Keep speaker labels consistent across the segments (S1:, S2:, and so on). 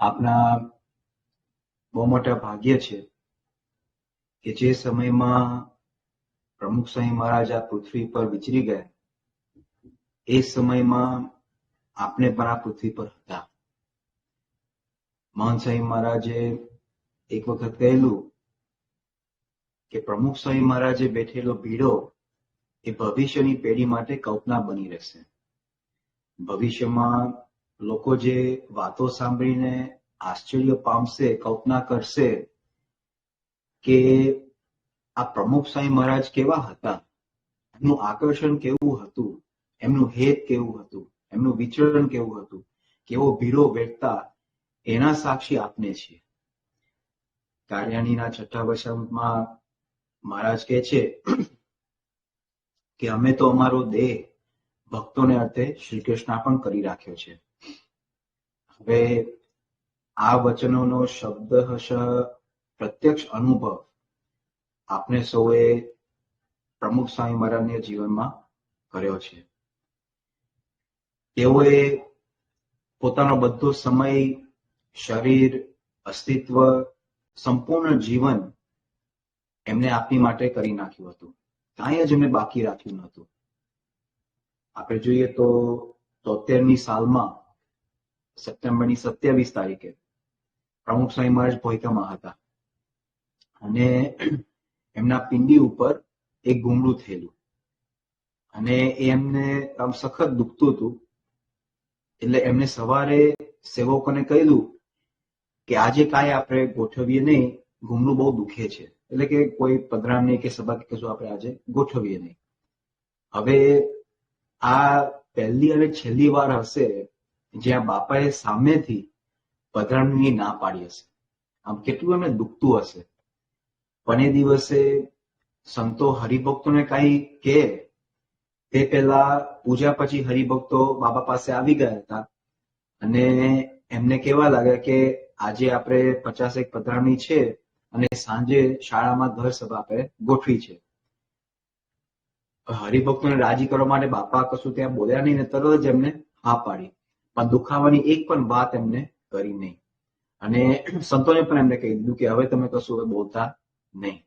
S1: આપના બહુ મોટા ભાગ્ય છે કે જે સમયમાં પ્રમુખ સ્વામી મહારાજ આ પૃથ્વી પર વિચરી ગયા એ સમયમાં આપને પણ આ પૃથ્વી પર હતા. મહંત સ્વામી મહારાજે એક વખત કહેલું કે પ્રમુખ સ્વામી મહારાજે બેઠેલો ભીડો એ ભવિષ્યની પેઢી માટે કલ્પના બની રહેશે. ભવિષ્યમાં લોકો જે વાતો સાંભળીને આશ્ચર્ય પામશે, કલ્પના કરશે કે આ પ્રમુખ સ્વામી મહારાજ કેવા હતા, એમનું આકર્ષણ કેવું હતું, એમનું હેત કેવું હતું, એમનું વિચરણ કેવું હતું, કેવો ભીડો વેઠતા, એના સાક્ષી આપને છીએ. કાર્યાણીના 6ઠ્ઠા વચનમાં મહારાજ કહે છે કે અમે તો અમારો દેહ ભક્તોને અર્થે શ્રી કૃષ્ણ પણ કરી રાખ્યો છે. હવે આ વચનોનો શબ્દશઃ પ્રત્યક્ષ અનુભવ આપણે સૌએ પ્રમુખ સ્વામી મહારાજના જીવનમાં કર્યો છે. તેઓએ પોતાનો બધો સમય, શરીર, અસ્તિત્વ, સંપૂર્ણ જીવન એમને આપની માટે કરી નાખ્યું હતું. કાંઈ જ એમને બાકી રાખ્યું નહોતું. આપણે જોઈએ તો 73ની સાલમાં સપ્ટેમ્બરની 27 તારીખે પ્રમુખ સ્વામી મહારાજ ભોયકામાં હતા અને એમના પિંડી ઉપર એક ગુમડું થયેલું અને એમને આમ સખત દુખતું હતું. એટલે એમને સવારે સેવકોને કહ્યું કે આજે કાંઈ આપણે ગોઠવીએ નહીં, ગુમડું બહુ દુખે છે, એટલે કે કોઈ પધરામણી કે સભા કે કશું આપણે આજે ગોઠવીએ નહીં. હવે આ પહેલી અને છેલ્લી વાર હશે જ્યાં બાપાએ સામેથી પધરામણી ના પાડી હશે. આમ કેટલું એમને દુખતું હશે. પણ એ દિવસે સંતો હરિભક્તોને કાંઈ કહે તે પહેલા પૂજા પછી હરિભક્તો બાપા પાસે આવી ગયા હતા અને એમને કહેવા લાગ્યા કે આજે આપણે 50 પધરામણી છે અને સાંજે શાળામાં ઘર સભા આપણે ગોઠવી છે. હરિભક્તોને રાજી કરવા માટે બાપા કશું ત્યાં બોલ્યા નહીં ને તરત જ એમને હા પાડી, પણ દુખાવાની એક પણ વાત એમને કરી નહીં. અને સંતોને પણ એમને કહી દીધું કે હવે તમે કશું બોલતા નહીં.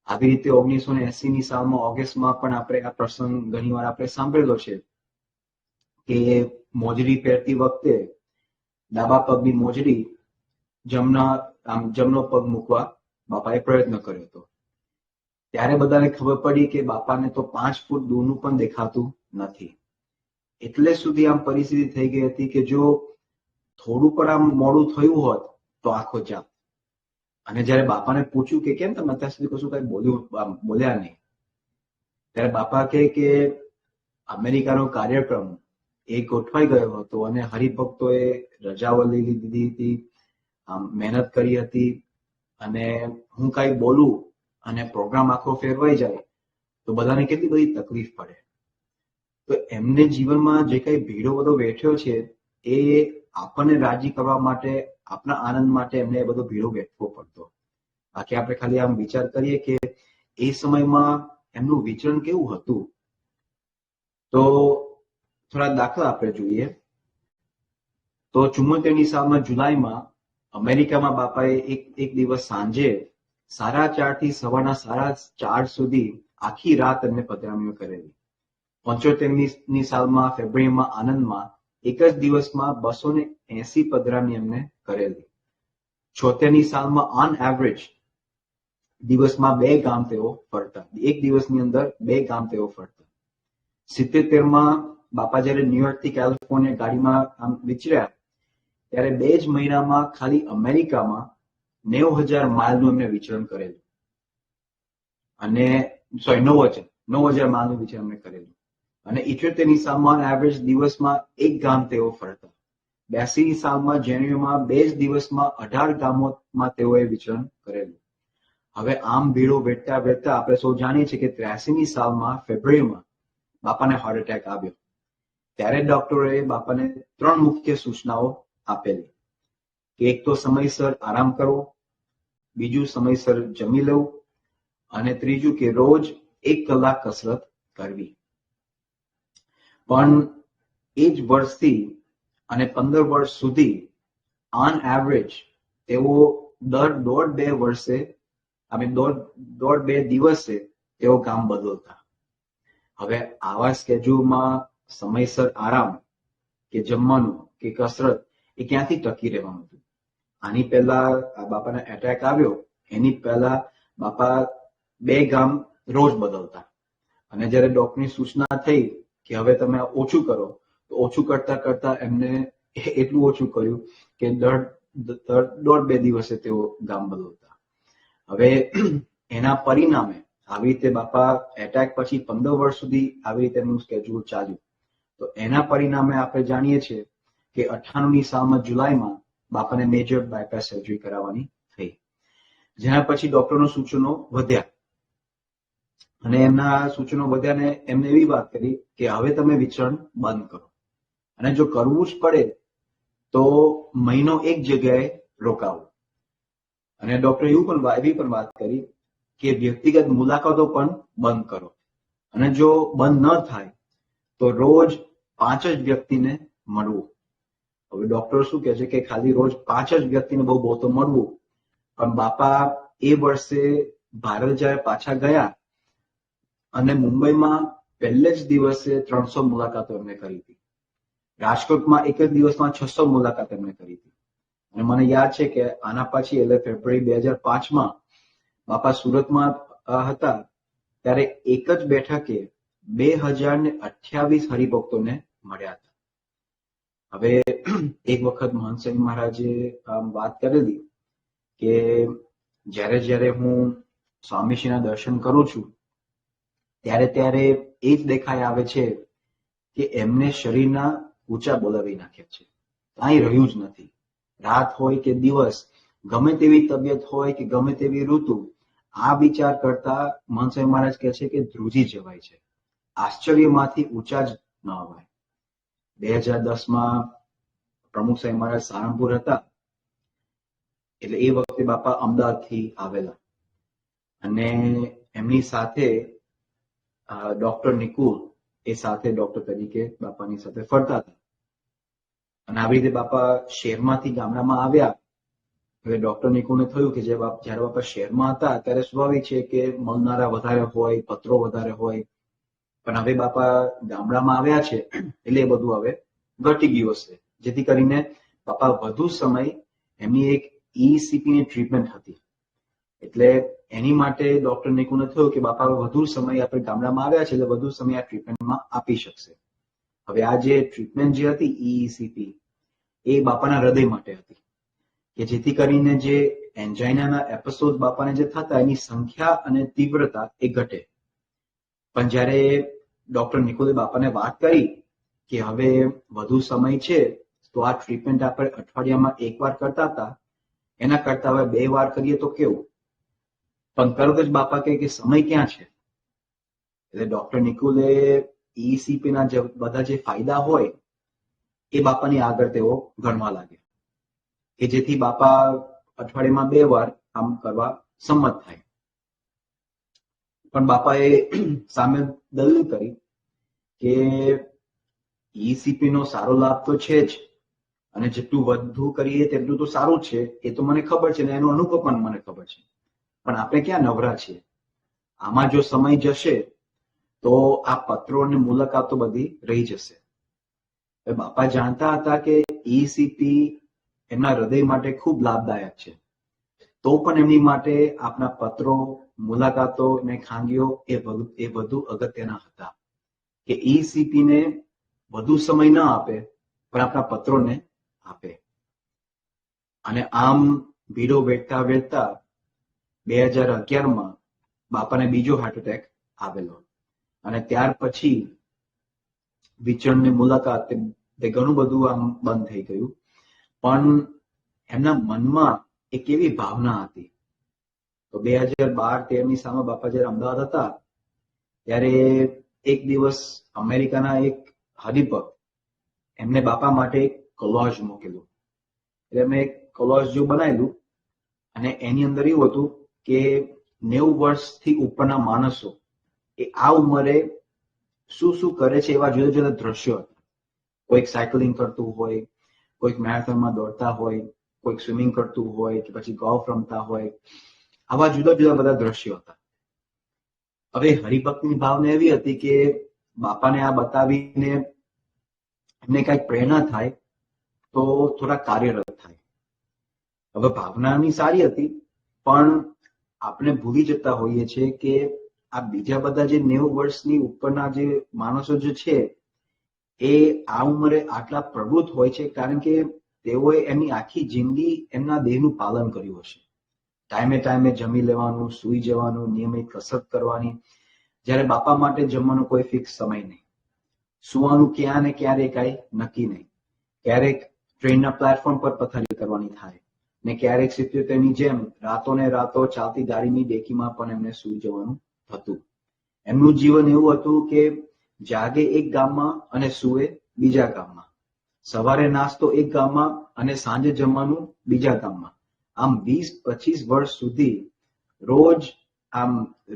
S1: આવી રીતે 1980ની સાલમાં ઓગસ્ટમાં પણ આપણે આ પ્રસંગ ઘણીવાર આપણે સાંભળેલો છે કે મોજડી પહેરતી વખતે ડાબા પગની મોજડી જમણો પગ મૂકવા બાપાએ પ્રયત્ન કર્યો હતો. ત્યારે બધાને ખબર પડી કે બાપાને તો 5 ફૂટ દૂરનું પણ દેખાતું નથી. એટલે સુધી આમ પરિસ્થિતિ થઈ ગઈ હતી કે જો થોડું પણ આમ મોડું થયું હોત તો આંખો જાપ. અને જયારે બાપાને પૂછ્યું કે કેમ તમે અત્યાર સુધી કશું કઈ બોલ્યા નહીં, ત્યારે બાપા કહે કે અમેરિકાનો કાર્યક્રમ એ ગોઠવાઈ ગયો હતો અને હરિભક્તોએ રજાઓ લઈ લીધી હતી, મહેનત કરી હતી અને હું કઈ બોલું અને પ્રોગ્રામ આખો ફેરવાઈ જાય તો બધાને કેટલી બધી તકલીફ પડે. તો એમને જીવનમાં જે કઈ ભીડો બધો વેઠ્યો છે એ આપણને રાજી કરવા માટે, આપણા આનંદ માટે એમને બધો ભીડો વેઠવો પડતો. બાકી આપણે ખાલી આમ વિચાર કરીએ કે એ સમયમાં એમનું વિચરણ કેવું હતું. તો થોડા દાખલા આપણે જોઈએ તો 74ની સાલમાં જુલાઈમાં અમેરિકામાં બાપાએ એક દિવસ સાંજે 4:30 થી સવારના 4:30 સુધી આખી રાત એમને પધરામણીઓ કરેલી. 75ની સાલમાં ફેબ્રુઆરીમાં આનંદમાં એક જ દિવસમાં 280 પધરામણી એમને કરેલી. 76ની સાલમાં ઓન એવરેજ દિવસમાં 2 ગામ તેઓ ફરતા, એક દિવસની અંદર 2 ગામ તેઓ ફરતા. 77માં બાપા જયારે ન્યુયોર્ક થી કેલિફોર્નિયા ગાડીમાં આમ વિચર્યા ત્યારે 2 જ મહિનામાં ખાલી અમેરિકામાં 90,000 માઇલનું એમને વિચરણ કરેલું. અને 9,000 માઇલનું વિચરણ એમને કરેલું. અને 78ની સાલમાં એવરેજ દિવસમાં 1 ગામ તેઓ ફરતા. 82ની સાલમાં જાન્યુઆરીમાં 2 જ દિવસમાં 18 ગામોમાં તેઓએ વિચરણ કરેલું. હવે આમ ભીડો વેઠતા વેઠતા આપણે સૌ જાણીએ છીએ કે 83ની સાલમાં ફેબ્રુઆરીમાં બાપાને હાર્ટ એટેક આવ્યો. ત્યારે ડોક્ટરોએ બાપાને 3 મુખ્ય સૂચનાઓ આપેલી કે એક તો સમયસર આરામ કરવો, બીજું સમયસર જમી લેવું અને ત્રીજું કે રોજ 1 કલાક કસરત કરવી. પણ એ જ વર્ષથી અને 15 વર્ષ સુધી ઓન એવરેજ તેઓ દર 1.5-2 વર્ષે દોઢ બે દિવસે તેઓ ગામ બદલતા. હવે આવા સ્કેડ્યુલમાં સમયસર આરામ કે જમવાનું કે કસરત એ ક્યાંથી ટકી રહેવાનું હતું? આની પહેલા બાપાને એટેક આવ્યો એની પહેલા બાપા 2 ગામ રોજ બદલતા. અને જ્યારે ડોક્ટરની સૂચના થઈ કે હવે તમે ઓછું કરો, તો ઓછું કરતા કરતા એમને એટલું ઓછું કર્યું કે દોઢ 2 દિવસે તેઓ ગામ બદલતા. હવે એના પરિણામે આવી રીતે બાપા એટેક પછી 15 વર્ષ સુધી આવી રીતે એમનું સ્કેડ્યુલ ચાલ્યું. તો એના પરિણામે આપણે જાણીએ છીએ કે 98ની સાલમાં જુલાઈમાં બાપાને મેજર બાયપાસ સર્જરી કરાવવાની થઈ, જેના પછી ડોક્ટરના સૂચનો વધ્યા. અને એમના સૂચનો વધ્યા ને એમને એવી વાત કરી કે હવે તમે વિચરણ બંધ કરો, અને જો કરવું જ પડે તો મહિનો એક જગ્યાએ રોકાવો. અને ડોક્ટરે એવી પણ વાત કરી કે વ્યક્તિગત મુલાકાતો પણ બંધ કરો, અને જો બંધ ન થાય તો રોજ 5 જ વ્યક્તિને મળવું. હવે ડોક્ટર શું કહે છે કે ખાલી રોજ 5 જ વ્યક્તિને બહુ તો મળવું, પણ બાપા એ વર્ષે ભારત જ્યારે પાછા ગયા અને મુંબઈમાં પહેલે જ દિવસે 300 મુલાકાતો એમને કરી હતી. રાજકોટમાં એક જ દિવસમાં 600 મુલાકાત એમને કરી હતી. અને મને યાદ છે કે આના પછી એટલે ફેબ્રુઆરી 2005માં બાપા સુરતમાં હતા ત્યારે એક જ બેઠકે 2028 હરિભક્તોને મળ્યા હતા. હવે એક વખત મહંત સ્વામી મહારાજે વાત કરેલી કે જ્યારે હું સ્વામીશ્રીના દર્શન કરું છું ત્યારે એ જ દેખાઈ આવે છે કે એમને શરીરના ઊંચા બોલાવી નાખ્યા છે, કાંઈ રહ્યું જ નથી. રાત હોય કે દિવસ, ગમે તેવી તબિયત હોય કે ગમે તેવી ઋતુ, આ વિચાર કરતા મહંત સ્વામી મહારાજ કહે છે કે ધ્રુજી જવાય છે, આશ્ચર્યમાંથી ઊંચા જ ન અવાય. 2010માં પ્રમુખ સ્વામી મહારાજ સારંગપુર હતા, એટલે એ વખતે બાપા અમદાવાદથી આવેલા, અને એમની સાથે ડોક્ટર નિકુલ એ સાથે ડોક્ટર તરીકે બાપાની સાથે ફરતા હતા. અને આવી રીતે બાપા શહેરમાંથી ગામડામાં આવ્યા. હવે ડોક્ટર નિકુલને થયું કે જ્યારે બાપા શહેરમાં હતા ત્યારે સ્વાભાવિક છે કે મળનારા વધારે હોય, પત્રો વધારે હોય, પણ હવે બાપા ગામડામાં આવ્યા છે એટલે એ બધું હવે ઘટી ગયું હશે, જેથી કરીને બાપા વધુ સમય એમની એક ECPની ટ્રીટમેન્ટ હતી, એટલે એની માટે ડોક્ટર નિકુલને થયું કે બાપા વધુ સમય આપણે ગામડામાં આવ્યા છે એટલે વધુ સમય આ ટ્રીટમેન્ટમાં આપી શકશે. હવે આ જે ટ્રીટમેન્ટ જે હતી ECP એ બાપાના હૃદય માટે હતી, કે જેથી કરીને જે એન્જાઇનાના એપિસોડ બાપાને જે થતા એની સંખ્યા અને તીવ્રતા એ ઘટે. પણ જ્યારે ડોક્ટર નિકુલે બાપાને વાત કરી કે હવે વધુ સમય છે તો આ ટ્રીટમેન્ટ આપણે અઠવાડિયામાં 1 વાર કરતા હતા એના કરતા હવે 2 વાર કરીએ તો કેવું? પણ તરત જ બાપા કહે કે સમય ક્યાં છે? એટલે ડોક્ટર નિકુલે ECP ના બધા જે ફાયદા હોય એ બાપાની આગળ તેઓ ગણવા લાગે, કે જેથી બાપા અઠવાડિયામાં 2 વાર કામ કરવા સંમત થાય. પણ બાપાએ સામે દલીલ કરી કે ECP નો સારો લાભ તો છે જ, અને જેટલું વધુ કરીએ તેટલું તો સારું છે, એ તો મને ખબર છે ને એનો અનુભવ પણ મને ખબર છે, પણ આપણે ક્યાં નવરા છીએ? આમાં જો સમય જશે તો આ પત્રો અને મુલાકાતો બધી રહી જશે. બાપા જાણતા હતા કે ECP એમના હૃદય માટે ખૂબ લાભદાયક છે, તો પણ એમની માટે આપણા પત્રો, મુલાકાતો અને ખાનગીઓ એ વધુ અગત્યના હતા, કે ECP ને વધુ સમય ન આપે પણ આપણા પત્રોને આપે. અને આમ ભીડો વેઠતા વેઠતા 2011માં બાપાને બીજો હાર્ટ એટેક આવેલો, અને ત્યાર પછી વિચરણની મુલાકાત તે ઘણું બધું આમ બંધ થઈ ગયું. પણ એમના મનમાં એક એવી ભાવના હતી. તો 2012-13ની સામે બાપા જયારે અમદાવાદ હતા ત્યારે એક દિવસ અમેરિકાના એક હરિભક્ત એમને બાપા માટે એક કોલાજ મોકલ્યું. એટલે એમને એક કોલાજ જેવું બનાવેલું, અને એની અંદર એવું હતું કે 90 વર્ષથી ઉપરના માણસો એ આ ઉંમરે શું શું કરે છે એવા જુદા જુદા દ્રશ્યો હતા. કોઈક સાયકલિંગ કરતું હોય, કોઈક મેરેથોનમાં દોડતા હોય, કોઈક સ્વિમિંગ કરતું હોય કે પછી ગોલ્ફ રમતા હોય, આવા જુદા જુદા બધા દ્રશ્યો હતા. હવે હરિભક્તની ભાવના એવી હતી કે બાપાને આ બતાવીને એમને કઈક પ્રેરણા થાય તો થોડા કાર્યરત થાય. હવે ભાવનાની સારી હતી, પણ આપણે ભૂલી જતા હોઈએ છીએ કે આ બીજા બધા જે 90 વર્ષની ઉપરના જે માણસો જે છે એ આ ઉંમરે આટલા પ્રવૃત્ત હોય છે કારણ કે તેઓએ એમની આખી જિંદગી એમના દેહનું પાલન કર્યું હશે. ટાઈમે ટાઈમે જમી લેવાનું, સૂઈ જવાનું, નિયમિત કસરત કરવાની. જ્યારે બાપા માટે જમવાનો કોઈ ફિક્સ સમય નહીં, સુવાનું ક્યાં ને ક્યારે કઈ નક્કી નહીં. ક્યારેક ટ્રેનના પ્લેટફોર્મ પર પથારી કરવાની થાય ને ક્યારેક 77ની જેમ રાતો ને રાતો ચાલતી ગાડીની ડેકીમાં પણ એમને સૂઈ જવાનું હતું. એમનું જીવન એવું હતું કે જાગે એક ગામમાં અને સૂવે બીજા ગામમાં, સવારે નાસ્તો એક ગામમાં અને સાંજે જમવાનું બીજા ગામમાં. આમ 20-25 વર્ષ સુધી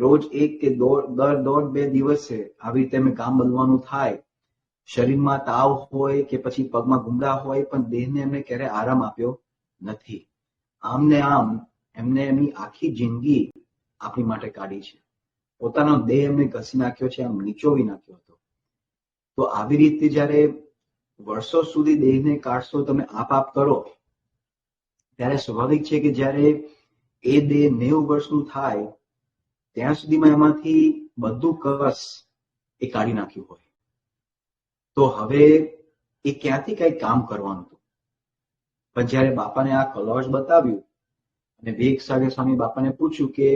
S1: રોજ એક કે દોઢ બે દિવસે આવી રીતે એમને ગામ બદલવાનું થાય. શરીરમાં તાવ હોય કે પછી પગમાં ગુમડા હોય, પણ દેહને એમને ક્યારે આરામ આપ્યો નથી. આમ ને આમ એમને એમની આખી જિંદગી આપણી માટે કાઢી છે. પોતાનો દેહ એમને ઘસી નાખ્યો છે, આમ નીચોવી નાખ્યો હતો. તો આવી રીતે જયારે વર્ષો સુધી દેહને કાઢશો, તમે આપ કરો, ત્યારે સ્વાભાવિક છે કે જ્યારે એ દેહ 90 વર્ષનું થાય ત્યાં સુધીમાં એમાંથી બધું કસ એ કાઢી નાખ્યું હોય. તો હવે એ ક્યાંથી કઈ કામ કરવાનું હતું. પણ જયારે બાપાને આ કલર્સ બતાવ્યું અને વિવેક સાગર સ્વામી બાપાને પૂછ્યું કે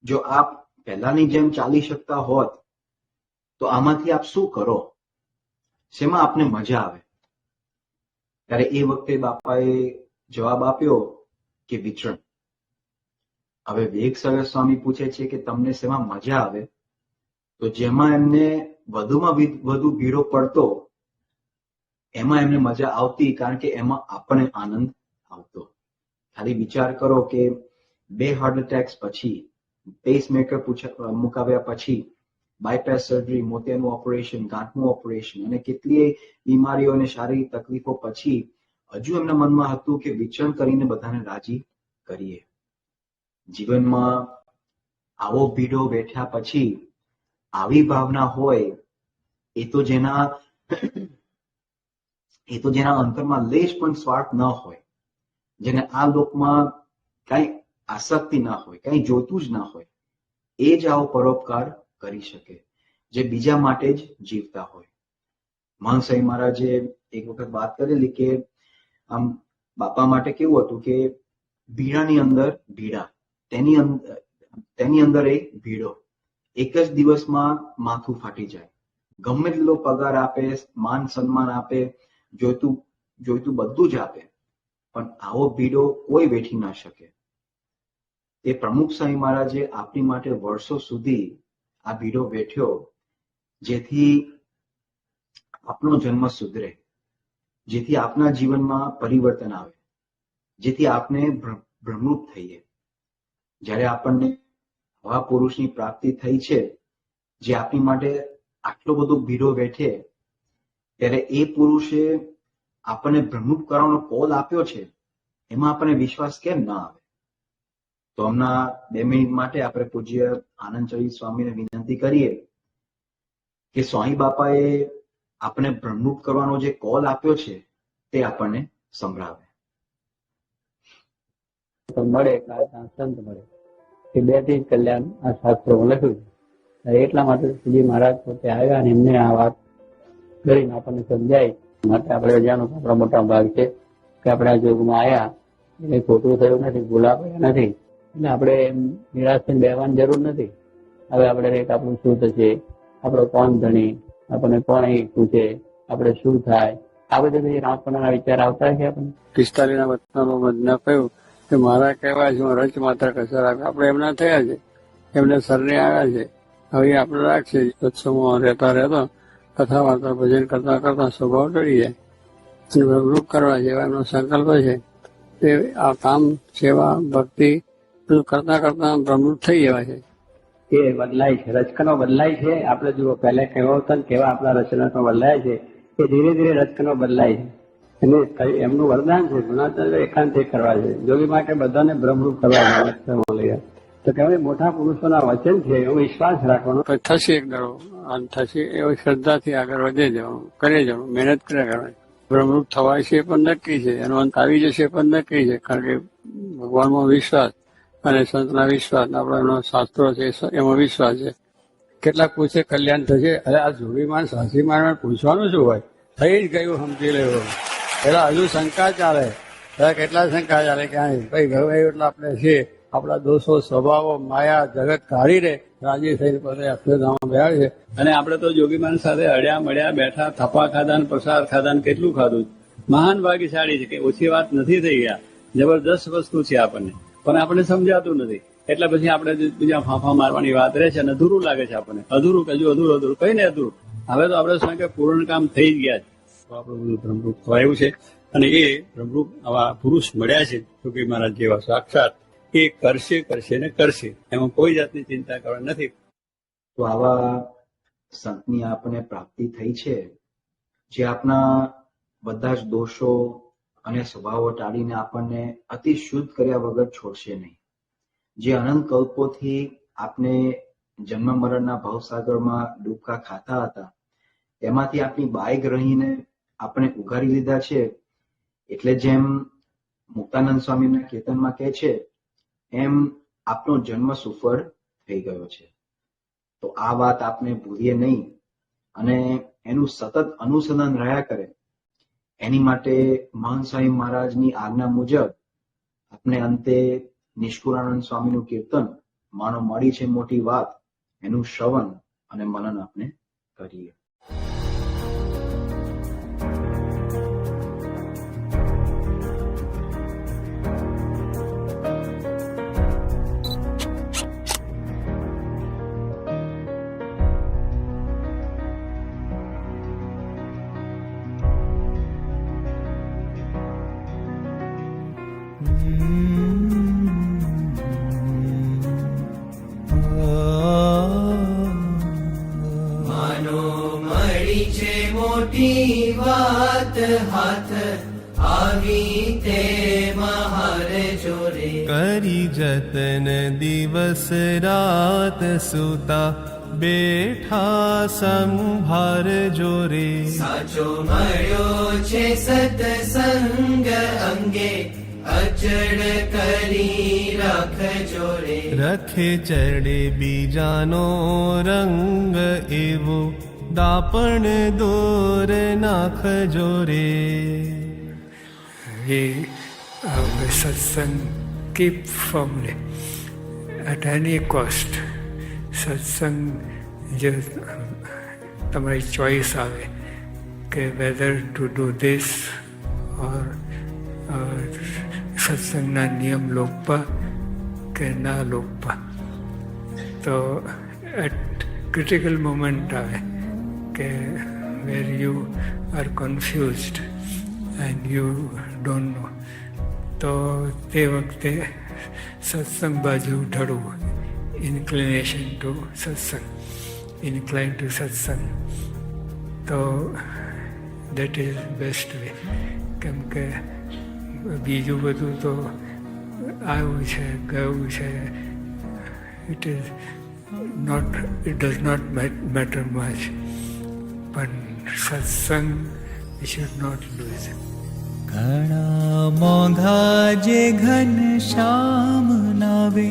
S1: જો આપ પહેલાની જેમ ચાલી શકતા હોત તો આમાંથી આપ શું કરો, શેમાં આપને મજા આવે? ત્યારે એ વખતે બાપાએ જવાબ આપ્યો કે વિચરણ. હવે વિવેક સાગર સ્વામી પૂછે છે કે તમને શેમાં મજા આવે? તો જેમાં એમને વધુમાં વધુ ભીડો પડતો એમાં એમને મજા આવતી, કારણ કે એમાં આપણને આનંદ આવતો. ખાલી વિચાર કરો કે 2 હાર્ટ એટેક્સ પછી, પેસમેકર મુકાવ્યા પછી, બાયપાસ સર્જરી, મોતિયાનું ઓપરેશન, ગાંઠનું ઓપરેશન અને કેટલીય બીમારીઓ અને શારીરિક તકલીફો પછી હજુ એમના મનમાં હતું કે વિચરણ કરીને બધાને રાજી કરીએ. જીવનમાં આવો ભીડો બેઠ્યા પછી આવી ભાવના હોય એ તો જેના અંતરમાં લેશ પણ સ્વાર્થ ન હોય, જેને આ લોકમાં કઈ આસક્તિ ના હોય, કઈ જોતું જ ના હોય, એ જ આવો પરોપકાર કરી શકે, જે બીજા માટે જ જીવતા હોય. મહંત સ્વામી મહારાજે એક વખત વાત કરેલી કે આમ બાપા માટે કેવું હતું કે ભીડાની અંદર ભીડા, તેની અંદર એક ભીડો, એક જ દિવસમાં માથું ફાટી જાય. ગમે તેટલો પગાર આપે, માન સન્માન આપે, જોઈતું બધું જ આપે, પણ આવો ભીડો કોઈ વેઠી ના શકે. એ પ્રમુખ સ્વામી મહારાજે આપણી માટે વર્ષો સુધી આ ભીડો વેઠ્યો, જેથી આપનો જન્મ સુધરે, જેથી આપના જીવનમાં પરિવર્તન આવે, જેથી આપને ભ્રમરૂપ થઈએ. જ્યારે આપણને આવા પુરુષની પ્રાપ્તિ થઈ છે જે આપણી માટે આટલો બધો ભીડો વેઠે, ત્યારે એ પુરુષે આપણને ભ્રમરૂપ કરવાનો કોલ આપ્યો છે, એમાં આપણને વિશ્વાસ કેમ ના આવે? તો હમણાં 2 મિનિટ માટે આપણે પૂજ્ય આનંદચરી સ્વામીને વિનંતી કરીએ કે સ્વામી બાપાએ આપણે ભ્રમરૂપ કરવાનો જે કોલ આપ્યો છે તે આપણને સંભળાવે.
S2: મળે સંત મળે એ 2 થી કલ્યાણ આ શાસ્ત્રોમાં લખ્યું છે. એટલા માટે શ્રીજી મહારાજ પોતે આવ્યા અને એમને આ વાત કરીને આપણને સમજાય માટે આપણે જાણો આપણા મોટા ભાગ છે કે આપણે આ યુગમાં આવ્યા એટલે ખોટું થયું નથી, ભૂલા પડ્યા નથી, એટલે આપણે નિરાશ થઈને બેસવાની જરૂર નથી. હવે આપણે કંઈક આપણું શું થશે, આપણો કોણ ધણી, આપણને કોણ પૂછે, આપણે શું થાય, આ બધા રામપણાના વિચાર આવતા છે. આપણને
S3: 45ના વતનામાં બંધના કહ્યું કે મારા કહેવાય છે રચ માત્ર કસર આવે. આપણે એમના થયા છે, એમને સરને આવ્યા છે. હવે આપણે રાખશે સત્સંગમાં રહેતા કથા વાર્તા ભજન કરતા કરતા સ્વભાવ ટળી જાય અને ભ્રમરૂપ કરવા જેવા એમનો સંકલ્પ છે. તે આ કામ, સેવા, ભક્તિ બધું કરતા કરતા ભ્રમરૂપ થઈ જવા છે.
S2: એ બદલાય છે, રચકનો બદલાય છે. આપણે જુઓ પહેલા કેવો હતો ને કેવા આપણા રચનાઓ બદલાય છે, એ ધીરે ધીરે રચકનો બદલાય છે. એને એમનું વરદાન છે ગુણાચંદ્ર એકાંતે કરવા છે. યોગી માટે બધાને બ્રહ્મરૂપ કરવા લઈ તો કહેવાય મોટા પુરુષોના વચન છે એવો વિશ્વાસ રાખવાનો.
S3: પણ થશે એક દાડો અને થશે એવી શ્રદ્ધાથી આગળ વધે જવાનું, કરે જવાનું, મહેનત કર્યા કરવાની. બ્રહ્મરૂપ થવાય છે એ પણ નક્કી છે, એનો અંત આવી જશે એ પણ નક્કી છે. કારણ કે ભગવાનમાં વિશ્વાસ અને સંતના વિશ્વાસ, આપણા એનો શાસ્ત્રો છે એમાં વિશ્વાસ છે. કેટલાક પૂછે કલ્યાણ થશે, અરે આ જોગી માણસ સાચી માણસ પૂછવાનું શું હોય, થઈ જ ગયું સમજી લેવું. પેલા હજુ શંકા ચાલે, પેલા કેટલા શંકા ચાલે કે ભાઈ ગયું એટલે આપણે છે આપણા દોષો, સ્વભાવો, માયા, જગત કાઢી દે રાજી થઈને પોતે અક્ષરધામમાં બેહાડે છે. અને આપણે તો જોગી માણસ સાથે હળ્યા મળ્યા બેઠા, થપ્પા ખાધા ને પ્રસાદ ખાધા ને કેટલું ખાધું. મહાન ભાગ્યશાળી છે કે ઓછી વાત નથી થઈ ગયા, જબરદસ્ત વસ્તુ છે આપણને, પણ આપણને સમજાતું નથી. એટલે પછી આપણે બીજા ફાંફા મારવાની વાત રહે છે અને અધૂરું લાગે છે આપણને. અધૂરું કજુ અધૂરું કઈ ને અધૂરું. હવે તો આપણે શું કે પૂર્ણ કામ થઈ જ ગયા છે. આપણું બધું બ્રહ્મરૂપ થવાયું છે અને એ બ્રહ્મરૂપ આવા પુરુષ મળ્યા છે જોગી મહારાજ જેવા સાક્ષાત, એ કરશે ને કરશે, એમાં કોઈ જાતની ચિંતા કરવાની નથી.
S1: તો આવા સંતની આપણને પ્રાપ્તિ થઈ છે જે આપણા બધા જ દોષો અને સ્વભાવો ટાળીને આપણને અતિ શુદ્ધ કર્યા વગર છોડશે નહીં. જે અનંત કલ્પોથી આપણે જન્મ મરણના ભવસાગરમાં ડૂબકા ખાતા હતા તેમાંથી આપણી બાઈક રહીને આપણે ઉઘારી લીધા છે. એટલે જેમ મુક્તાનંદ સ્વામીના કીર્તનમાં કહે છે એમ આપનો જન્મ સુફળ થઈ ગયો છે. તો આ વાત આપણે ભૂલીએ નહીં અને એનું સતત અનુસંધાન રહ્યા કરે. એની માટે મહંત સ્વામી મહારાજની આજ્ઞા મુજબ આપણે અંતે નિષ્કુળાનંદ સ્વામીનું કીર્તન માનો મળી છે મોટી વાત, એનું શ્રવણ અને મનન આપણે કરીએ.
S4: મોટી વાત હાથ આવી તે મહાર જોરે,
S5: કરી જતન દિવસ રાત સુતા બેઠા સંભાર જોરે.
S4: સાચો મળ્યો છે સત્સંગ અંગે અચળ કરી રાખ જોરે.
S5: રખે ચડે બીજાનો રંગ એવો દાપણ દોર નાખ જોરે.
S6: We satsang keep firmly at any cost. સત્સંગ જે તમારી ચોઈસ આવે કે whether to do this or સત્સંગના નિયમ લોકપા કે ના લોકપા. તો એટ ક્રિટિકલ મોમેન્ટ આવે કે where you are confused and you don't know, તો તે વખતે સત્સંગ બાજુ ઢળવું, inclination to satsang, incline to satsang. તો દેટ ઇઝ બેસ્ટ વે. કેમ કે બીજું બધું તો આવ્યું છે ગયું છે, it does not matter much, પણ સત્સંગ we should not lose.
S5: ઘણા મોંઘા જે ઘન શ્યામ નાવે,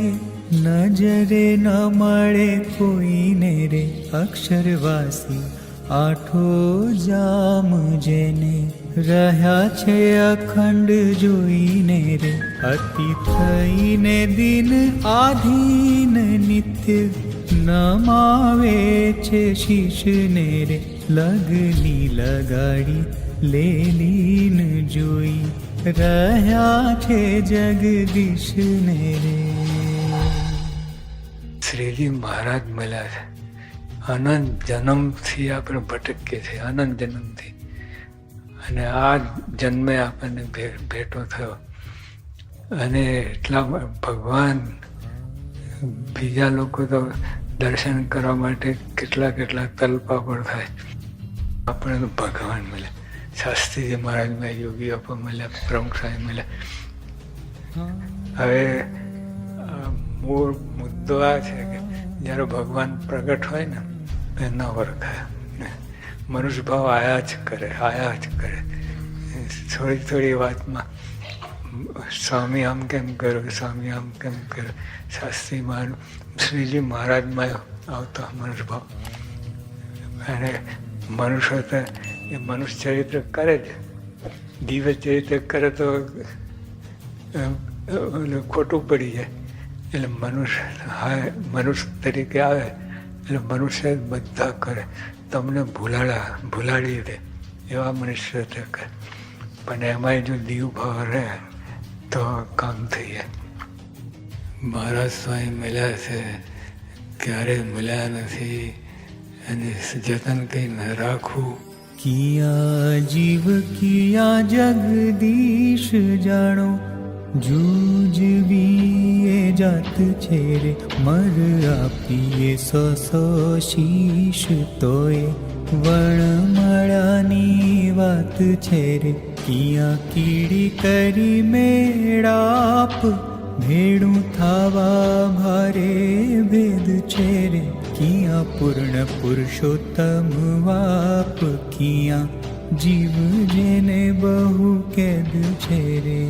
S5: નજરે ન મળે કોઈને રે. અક્ષરવાસી આઠો જામ જેને રહ્યા છે અખંડ જોઈને રે. અતિ થઈને દિન આધીન નિત્ય નમાવે છે શીશને રે. લગની લગાડી લેલીન જોઈ રહ્યા છે જગદીશને રે.
S6: શ્રીજી મહારાજ મળ્યા છે. અનંત જન્મથી આપણે ભટકીએ છીએ, અનંત જન્મથી, અને આ જન્મે આપણને ભેટો થયો. અને એટલા ભગવાન, બીજા લોકો તો દર્શન કરવા માટે કેટલા તલપા પણ થાય, આપણે તો ભગવાન મળે. શાસ્ત્રીજી મહારાજમાં યોગીઓ પણ મળ્યા, પ્રમુખ સ્વામી મળ્યા. હવે મૂળ મુદ્દો આ છે કે જ્યારે ભગવાન પ્રગટ હોય ને એ ન ઓળખાય. મનુષ્ય ભાવ આયા જ કરે. થોડી વાતમાં સ્વામી આમ કેમ કર્યો, સ્વામી આમ કેમ કર્યો. શાસ્ત્રીમાં શ્રીજી મહારાજમાં આવતો મનુષ્ય ભાવ. અને મનુષ્ય તો એ મનુષ્ય ચરિત્ર કરે જ, દિવ્ય ચરિત્ર કરે તો ખોટું પડી જાય. એટલે મનુષ્ય તરીકે આવે એટલે મનુષ્ય બધા કરે, તમને ભૂલાડી દે એવા મનુષ્ય કરે. પણ એમાંય જો દીવ ભાવ રહે તો કામ થઈ જાય. મહારાજ સ્વામી મળ્યા છે, ક્યારેય મળ્યા નથી, અને જતન કંઈ ન રાખવું.
S5: કિયા જીવ કિયા જગદીશ જાણો, જૂજવી એ જાત છે રે. મર આપીએ સો શીશ તોય વણમાળાની વાત છે રે. કિયા કીડી કરી મેળાપ, ભેડું થાવા ભારે ભેદ છે રે. કિયા પૂર્ણ પુરુષોત્તમ વાપ, કિયા જીવ જેને બહુ કેદ છે રે.